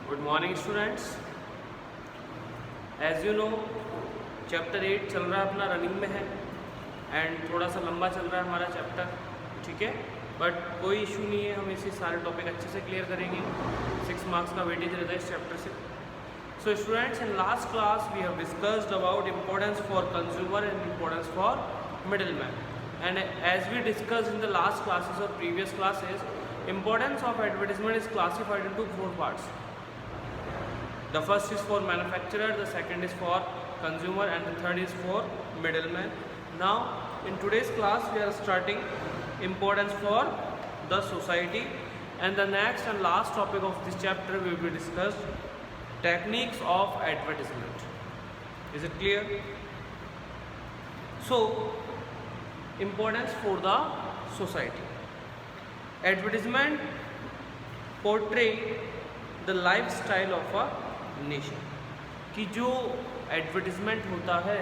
Good morning students. As you know chapter 8 चल रहा है अपना, रनिंग में है एंड थोड़ा सा लंबा चल रहा है हमारा चैप्टर, ठीक है। बट कोई इशू नहीं है, हम इसे सारे टॉपिक अच्छे से क्लियर करेंगे। 6 मार्क्स का वेटेज रहता है इस चैप्टर से। So students, in last class we have discussed about importance for consumer and importance for middle man, and as we discussed in the last classes और previous classes, importance of advertisement is classified into 4 parts. The first is for manufacturer, the second is for consumer, and the third is for middleman. Now in today's class we are starting importance for the society, and the next and last topic of this chapter will be discussed techniques of advertisement. Is it clear? So importance for the society. Advertisement portray the lifestyle of a nation. कि जो advertisement होता है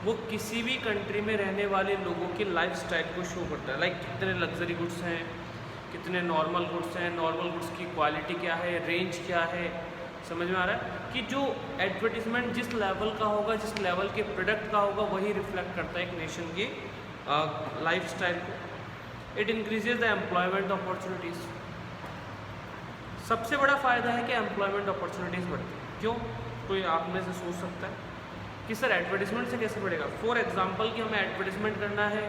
वो किसी भी country में रहने वाले लोगों के लाइफस्टाइल को शो करता है। लाइक कितने लग्जरी गुड्स हैं, कितने नॉर्मल गुड्स हैं, नॉर्मल गुड्स की क्वालिटी क्या है, रेंज क्या है। समझ में आ रहा है कि जो एडवर्टिजमेंट जिस लेवल का होगा, जिस लेवल के प्रोडक्ट का होगा, वही रिफ्लेक्ट करता है एक नेशन की लाइफस्टाइल को। It increases the employment opportunities. सबसे बड़ा फ़ायदा है कि एम्प्लॉयमेंट अपॉर्चुनिटीज़ बढ़ती है। क्यों? कोई आप में से सोच सकता है कि सर एडवर्टिजमेंट से कैसे बढ़ेगा। फॉर एग्जांपल कि हमें एडवर्टिजमेंट करना है,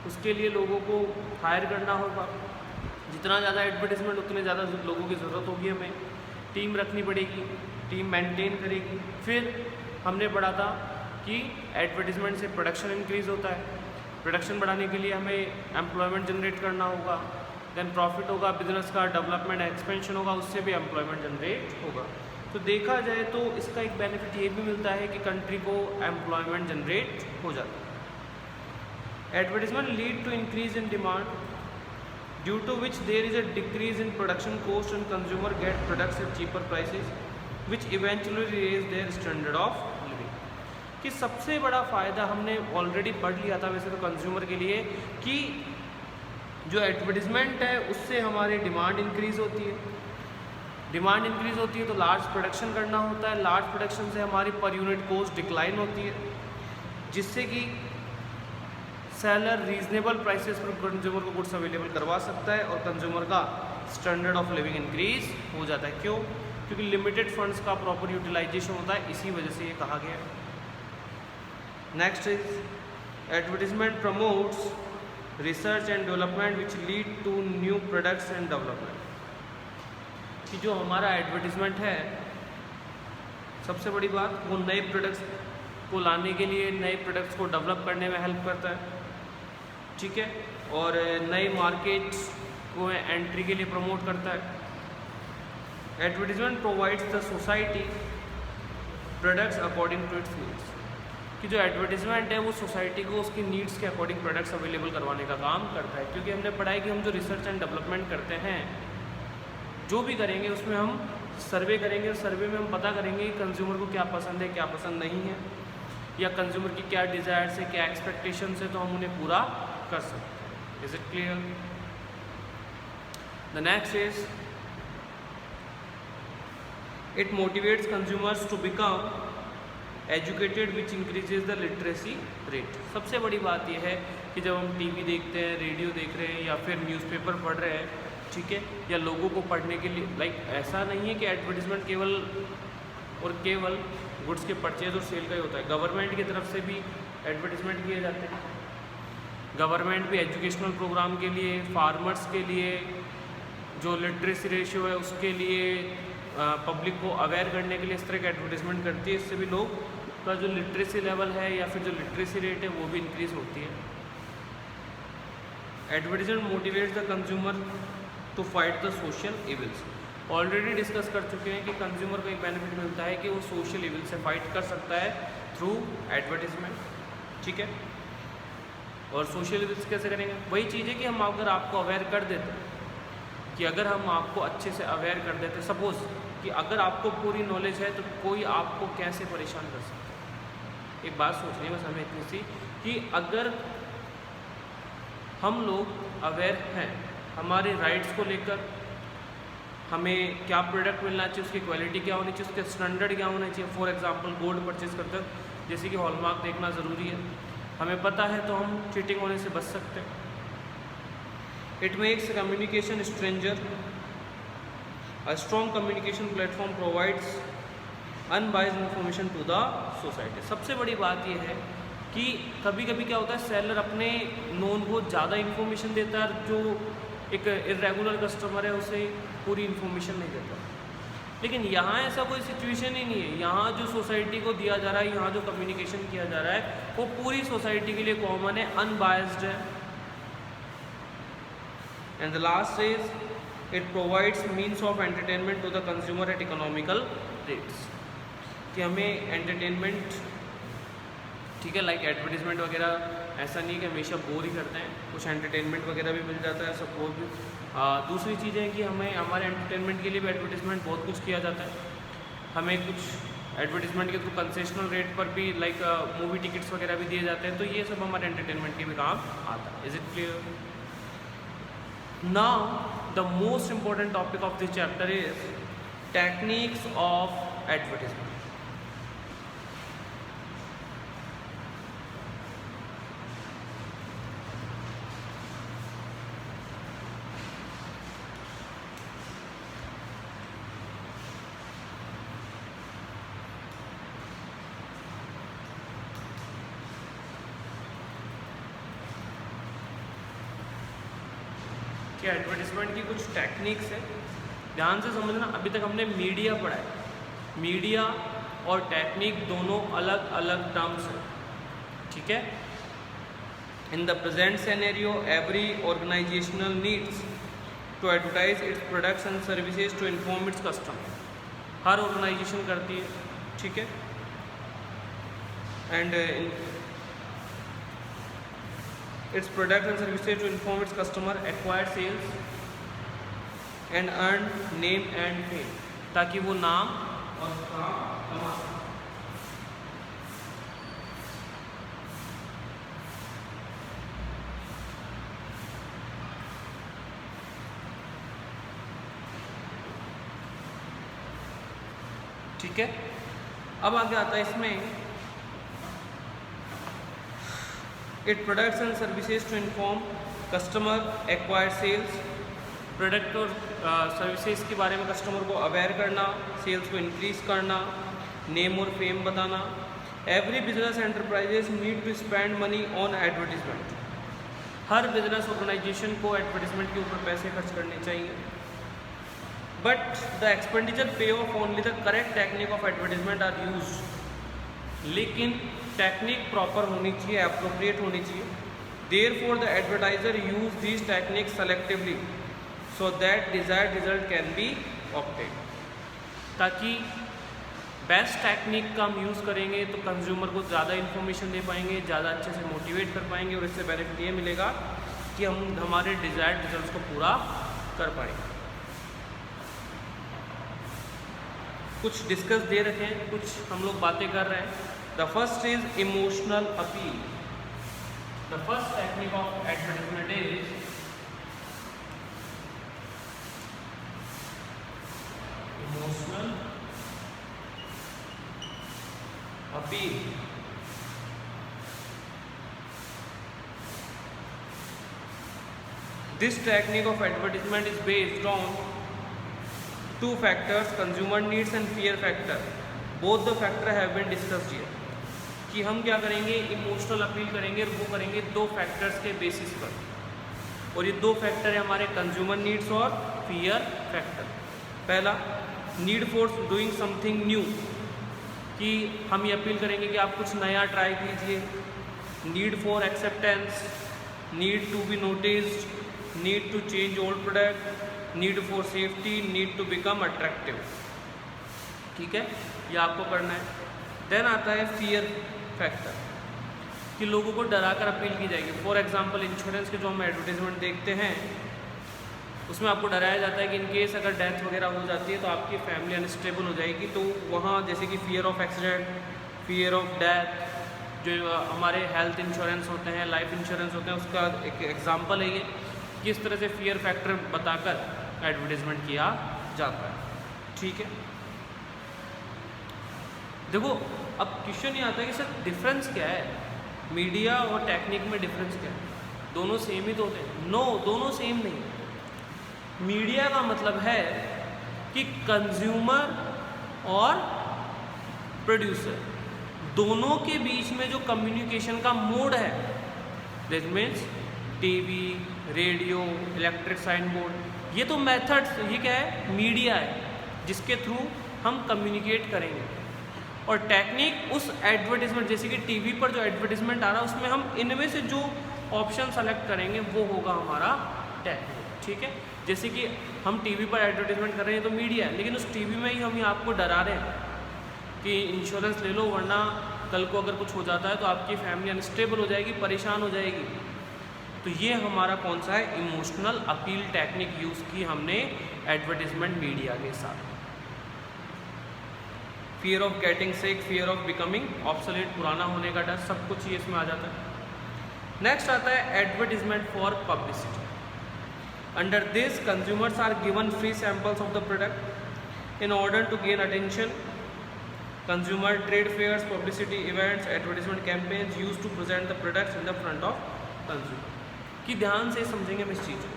उसके लिए लोगों को हायर करना होगा। जितना ज़्यादा एडवर्टिजमेंट उतने ज़्यादा लोगों की ज़रूरत होगी, हमें टीम रखनी पड़ेगी, टीम मेंटेन करेगी। फिर हमने पढ़ा था कि एडवर्टिजमेंट से प्रोडक्शन इंक्रीज़ होता है, प्रोडक्शन बढ़ाने के लिए हमें एम्प्लॉयमेंट जनरेट करना होगा, देन प्रॉफिट होगा, बिजनेस का डेवलपमेंट एक्सपेंशन होगा, उससे भी एम्प्लॉयमेंट जनरेट होगा। तो देखा जाए तो इसका एक बेनिफिट ये भी मिलता है कि कंट्री को एम्प्लॉयमेंट जनरेट हो जाता है। Advertisement lead to increase in demand due to which there is a decrease in production cost and consumer get products at cheaper prices which eventually raise their standard of living. कि सबसे बड़ा फ़ायदा हमने already पढ़ लिया था वैसे तो कंज्यूमर के लिए, कि जो एडवर्टिजमेंट है उससे हमारी डिमांड इंक्रीज़ होती है। डिमांड इंक्रीज़ होती है तो लार्ज प्रोडक्शन करना होता है, लार्ज प्रोडक्शन से हमारी पर यूनिट कॉस्ट डिक्लाइन होती है, जिससे कि सेलर रीजनेबल प्राइसेस पर कंज्यूमर को गुड्स अवेलेबल करवा सकता है और कंज्यूमर का स्टैंडर्ड ऑफ लिविंग इंक्रीज हो जाता है। क्यों? क्योंकि लिमिटेड फंड्स का प्रॉपर यूटिलाइजेशन होता है, इसी वजह से ये कहा गया है। Next is advertisement promotes research and development which lead to new products and development. कि जो हमारा एडवर्टिजमेंट है, सबसे बड़ी बात वो नए प्रोडक्ट्स को लाने के लिए, नए प्रोडक्ट्स को डेवलप करने में हेल्प करता है, ठीक है, और नए मार्केट्स को एंट्री के लिए प्रमोट करता है। Advertisement provides the society products according to its needs. कि जो एडवर्टिजमेंट है वो सोसाइटी को उसकी नीड्स के अकॉर्डिंग प्रोडक्ट्स अवेलेबल करवाने का काम करता है। क्योंकि हमने पढ़ा है कि हम जो रिसर्च एंड डेवलपमेंट करते हैं, जो भी करेंगे उसमें हम सर्वे करेंगे, और सर्वे में हम पता करेंगे कि कंज्यूमर को क्या पसंद है, क्या पसंद नहीं है, या कंज्यूमर की क्या डिज़ायर्स है, क्या एक्सपेक्टेशंस है, तो हम उन्हें पूरा कर सकते हैं। Is it clear? The next is it motivates consumers to become educated which increases the literacy rate. सबसे बड़ी बात यह है कि जब हम टीवी देखते हैं, रेडियो देख रहे हैं, या फिर न्यूज़पेपर पढ़ रहे हैं, ठीक है, या लोगों को पढ़ने के लिए, लाइक ऐसा नहीं है कि एडवर्टिजमेंट केवल और केवल गुड्स के परचेज और सेल का ही होता है। गवर्नमेंट की तरफ से भी एडवर्टिजमेंट किए जाते हैं। गवर्नमेंट भी एजुकेशनल प्रोग्राम के लिए, फार्मर्स के लिए, जो लिटरेसी रेशियो है उसके लिए, पब्लिक को अवेयर करने के लिए इस तरह का एडवर्टिजमेंट करती है। इससे भी लोग का जो लिटरेसी लेवल है या फिर जो लिटरेसी रेट है वो भी इंक्रीज़ होती है। Advertisement motivates the consumer to fight the social evils. Already discuss कर चुके हैं कि कंज्यूमर को एक बेनिफिट मिलता है कि वो सोशल इविल से फाइट कर सकता है थ्रू एडवर्टिजमेंट, ठीक है। और सोशल इविल्स कैसे करेंगे? वही चीज़ है कि हम अगर आपको अवेयर कर देते, कि अगर हम आपको अच्छे से अवेयर कर देते, सपोज़ कि अगर आपको पूरी नॉलेज है तो कोई आपको कैसे परेशान कर सकता है। एक बात सोचनी है बस हमें इतनी सी, कि अगर हम लोग अवेयर हैं हमारे राइट्स को लेकर, हमें क्या प्रोडक्ट मिलना चाहिए, उसकी क्वालिटी क्या होनी चाहिए, उसके स्टैंडर्ड क्या होने चाहिए। फॉर एग्जांपल गोल्ड परचेज करते हैं जैसे कि हॉलमार्क देखना ज़रूरी है, हमें पता है तो हम चीटिंग होने से बच सकते हैं। It makes communication stronger, a strong communication platform provides unbiased information to the society. सबसे बड़ी बात यह है कि कभी कभी क्या होता है, सेलर अपने नोन को ज़्यादा इन्फॉर्मेशन देता है, जो एक इरेगुलर कस्टमर है उसे पूरी इन्फॉर्मेशन नहीं देता। लेकिन यहाँ ऐसा कोई सिचुएशन ही नहीं है। यहाँ जो सोसाइटी को दिया जा रहा है, यहाँ जो कम्युनिकेशन किया जा रहा है वो पूरी सोसाइटी के लिए कॉमन है, अनबायस्ड है। And the last is it provides means of entertainment to the consumer at economical rates, कि हमें एंटरटेनमेंट, ठीक है, लाइक एडवर्टीजमेंट वगैरह ऐसा नहीं कि हमेशा बोर ही करते हैं, कुछ एंटरटेनमेंट वगैरह भी मिल जाता है, सपोर्ट भी। दूसरी चीज़ है कि हमें हमारे एंटरटेनमेंट के लिए भी एडवर्टीजमेंट बहुत कुछ किया जाता है। हमें कुछ एडवर्टीजमेंट के थ्रू कंसेशनल रेट पर भी लाइक मूवी टिकट्स वगैरह भी दिए जाते हैं, तो ये सब हमारे एंटरटेनमेंट के भी काम आता है। Is it clear? Now the most important topic of this chapter is techniques of advertisement. कि एडवर्टीजमेंट की कुछ टेक्निक्स है, ध्यान से समझना। अभी तक हमने मीडिया पढ़ा है, मीडिया और टेक्निक दोनों अलग अलग टर्म्स हैं, ठीक है। In the present scenario every organisational needs to advertise its products and services to inform its customer. हर ऑर्गेनाइजेशन करती है, ठीक है। And its product and services to inform its customer, acquire sales and earn name and fame, ताकि वो नाम और काम कमा सके। ठीक है, अब आगे आता है इसमें it products and services to inform customer, acquire sales. Product और सर्विसेज के बारे में कस्टमर को अवेयर करना, सेल्स को इंक्रीज करना, नेम और फेम बताना। Every business enterprises need to spend money on advertisement. हर बिजनेस ऑर्गेनाइजेशन को एडवर्टीजमेंट के ऊपर पैसे खर्च करने चाहिए। But the expenditure pay off only the correct technique of advertisement are use. लेकिन टेक्निक प्रॉपर होनी चाहिए, अप्रोप्रिएट होनी चाहिए। Therefore the advertiser use these technique selectively so that desired result can be obtain. ताकि बेस्ट टेक्निक का हम use करेंगे तो कंज्यूमर को ज़्यादा इन्फॉर्मेशन दे पाएंगे, ज़्यादा अच्छे से मोटिवेट कर पाएंगे, और इससे बेनिफिट ये मिलेगा कि हम हमारे डिजायर्ड रिजल्ट्स को पूरा कर पाएंगे। कुछ डिस्कस दे रखे हैं, कुछ हम लोग बातें कर रहे हैं। The first is emotional appeal. The first technique of advertisement is emotional appeal. This technique of advertisement is based on two factors, consumer needs and fear factor. Both the factor have been discussed here. कि हम क्या करेंगे, emotional appeal करेंगे, और वो करेंगे दो factors के बेसिस पर। और ये दो फैक्टर है हमारे कंज्यूमर नीड्स और फियर फैक्टर। पहला, need for doing something new, कि हम ये अपील करेंगे कि आप कुछ नया ट्राई कीजिए। Need for acceptance, need to be noticed, need to change old product, need for safety, need to become attractive. ठीक है, ये आपको करना है। देन आता है फियर फैक्टर, कि लोगों को डराकर अपील की जाएगी। फॉर एग्जांपल इंश्योरेंस के जो हम एडवर्टीजमेंट देखते हैं उसमें आपको डराया जाता है कि इनकेस अगर डेथ वगैरह हो जाती है तो आपकी फैमिली अनस्टेबल हो जाएगी। तो वहाँ जैसे कि fear of accident, fear of death, जो हमारे हेल्थ इंश्योरेंस होते हैं, लाइफ इंश्योरेंस होते हैं, उसका एक एग्जाम्पल है ये। किस तरह से फियर फैक्टर बताकर एडवर्टीजमेंट किया जाता है। ठीक है, देखो अब क्वेश्चन ये आता है कि सर डिफरेंस क्या है, मीडिया और टेक्निक में डिफरेंस क्या है, दोनों सेम ही तो होते हैं? नो, दोनों सेम नहीं। मीडिया का मतलब है कि कंज्यूमर और प्रोड्यूसर दोनों के बीच में जो कम्युनिकेशन का मोड है, that means TV, radio, electric sign board, ये तो मेथड्स, ये क्या है, मीडिया है जिसके थ्रू हम कम्युनिकेट करेंगे। और टेक्निक उस एडवर्टीजमेंट, जैसे कि टीवी पर जो एडवर्टीजमेंट आ रहा है उसमें हम इनमें से जो ऑप्शन सेलेक्ट करेंगे वो होगा हमारा टेक्निक। ठीक है, जैसे कि हम टीवी पर एडवर्टीजमेंट कर रहे हैं तो मीडिया है, लेकिन उस टीवी में ही हम आपको डरा रहे हैं कि इंश्योरेंस ले लो वरना कल को अगर कुछ हो जाता है तो आपकी फैमिली अनस्टेबल हो जाएगी, परेशान हो जाएगी। तो ये हमारा कौन सा है, इमोशनल अपील टेक्निक यूज़ की हमने एडवर्टीजमेंट मीडिया के साथ। Fear of getting sick, fear of becoming obsolete, पुराना होने का डर, सब कुछ ये इसमें आ जाता है। नेक्स्ट आता है advertisement for publicity. Under this consumers are given free samples of the product in order to gain attention. Consumer trade fairs, publicity events, advertisement campaigns use to present the products in the front of consumer. कि ध्यान से समझेंगे हम इस चीज़ को।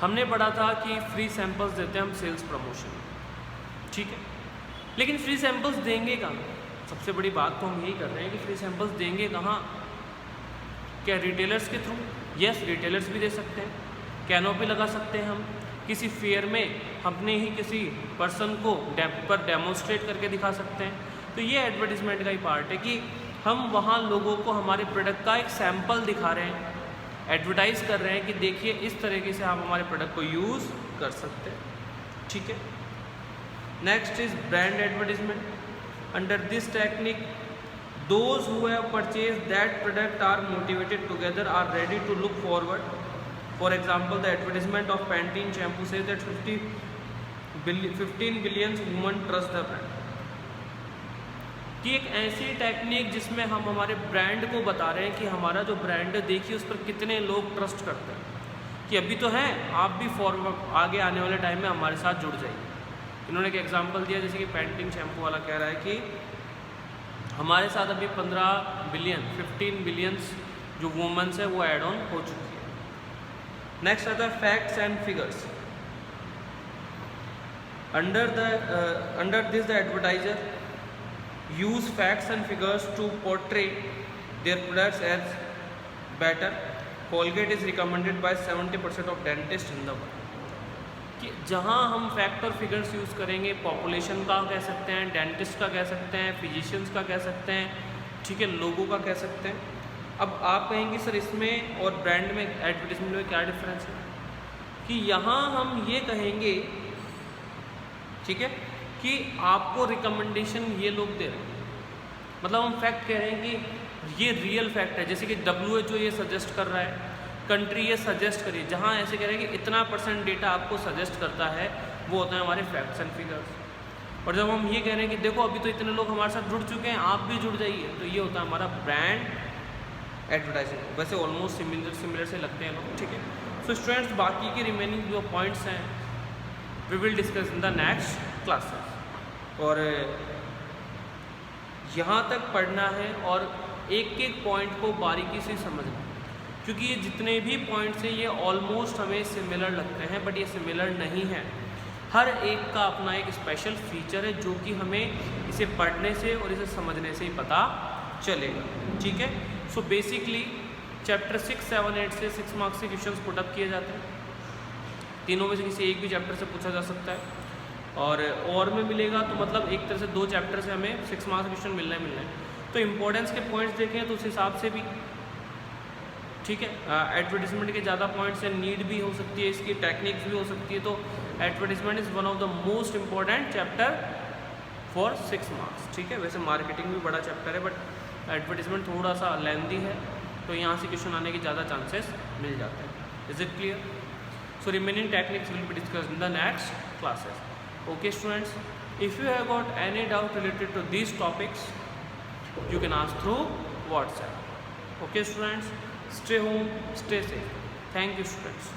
हमने पढ़ा था कि फ्री सैंपल्स देते हैं हम सेल्स प्रमोशन, ठीक है, लेकिन फ्री सैंपल्स देंगे कहाँ? सबसे बड़ी बात तो हम यही कर रहे हैं कि फ्री सैंपल्स देंगे कहाँ? क्या रिटेलर्स के थ्रू? यस, रिटेलर्स भी दे सकते हैं, कैनोपी लगा सकते हैं हम किसी फेयर में, अपने ही किसी पर्सन को पर डेमोन्स्ट्रेट करके दिखा सकते हैं। तो ये एडवर्टीजमेंट का ही पार्ट है कि हम वहाँ लोगों को हमारे प्रोडक्ट का एक सैंपल दिखा रहे हैं, एडवर्टाइज कर रहे हैं कि देखिए इस तरीके से आप हमारे प्रोडक्ट को यूज़ कर सकते हैं। ठीक है, next is brand advertisement. Under this technique those who have purchase that product are motivated together, are ready to look forward. For example the advertisement of Pantene shampoo says that 15 billion woman trust the brand. कि एक ऐसी technique जिसमें हम हमारे brand को बता रहे हैं कि हमारा जो ब्रांड है देखिए उस पर कितने लोग ट्रस्ट करते हैं, कि अभी तो हैं, आप भी फॉरवर्ड आगे आने वाले टाइम में हमारे साथ जुड़ जाइए। इन्होंने एक एग्जांपल दिया, जैसे कि पैंटीन शैम्पू वाला कह रहा है कि हमारे साथ अभी 15 बिलियंस जो वुमेन्स है वो ऐड ऑन हो चुकी है। नेक्स्ट आता है facts and figures. Under this the advertiser use facts and figures to portray their products as better. Colgate is recommended by 70% of dentists in the world. कि जहाँ हम फैक्ट और फिगर्स यूज़ करेंगे, पॉपुलेशन का कह सकते हैं, डेंटिस्ट का कह सकते हैं, फिजिशियंस का कह सकते हैं, ठीक है, लोगों का कह सकते हैं। अब आप कहेंगे सर इसमें और ब्रांड में, एडवर्टीजमेंट में क्या डिफरेंस है? कि यहाँ हम ये कहेंगे, ठीक है, कि आपको रिकमेंडेशन ये लोग दे रहे हैं, मतलब हम फैक्ट कह रहे हैं कि ये रियल फैक्ट है, जैसे कि WHO ये सजेस्ट कर रहा है, कंट्री ये सजेस्ट करिए, जहाँ ऐसे कह रहे हैं कि इतना % डेटा आपको सजेस्ट करता है, वो होता है हमारे फैक्ट्स एंड फिगर्स। और जब हम ये कह रहे हैं कि देखो अभी तो इतने लोग हमारे साथ जुड़ चुके हैं, आप भी जुड़ जाइए, तो ये होता है हमारा ब्रांड एडवर्टाइजिंग। वैसे ऑलमोस्ट सिमिलर से लगते हैं लोग, ठीक है। सो स्टूडेंट्स, बाकी के रिमेनिंग जो पॉइंट्स हैं we will discuss in the next classes. और यहाँ तक पढ़ना है और एक एक पॉइंट को बारीकी से समझना, क्योंकि ये जितने भी पॉइंट्स हैं ये ऑलमोस्ट हमें सिमिलर लगते हैं, बट ये सिमिलर नहीं है। हर एक का अपना एक स्पेशल फीचर है जो कि हमें इसे पढ़ने से और इसे समझने से ही पता चलेगा, ठीक है। सो बेसिकली चैप्टर 6, 7, 8 से 6 मार्क्स के क्वेश्चंस पुटअप किए जाते हैं। तीनों में से किसी एक भी चैप्टर से पूछा जा सकता है, और में मिलेगा तो मतलब एक तरह से 2 चैप्टर से हमें 6 मार्क्स क्वेश्चन मिलना है। तो इम्पोर्टेंस के पॉइंट्स देखें तो उस हिसाब से भी, ठीक है, एडवर्टीजमेंट के ज़्यादा पॉइंट्स हैं, नीड भी हो सकती है, इसकी टेक्निक्स भी हो सकती है। तो advertisement is one of the most important chapter for 6 marks, ठीक है। वैसे मार्केटिंग भी बड़ा चैप्टर है, बट एडवर्टीजमेंट थोड़ा सा लेंथी है, तो यहाँ से क्वेश्चन आने के ज़्यादा चांसेस मिल जाते हैं। Is it clear? So remaining techniques will be discussed in the next classes. Okay students, if you have got any doubt related to these topics, you can ask through WhatsApp. Okay students, stay home, stay safe. Thank you students.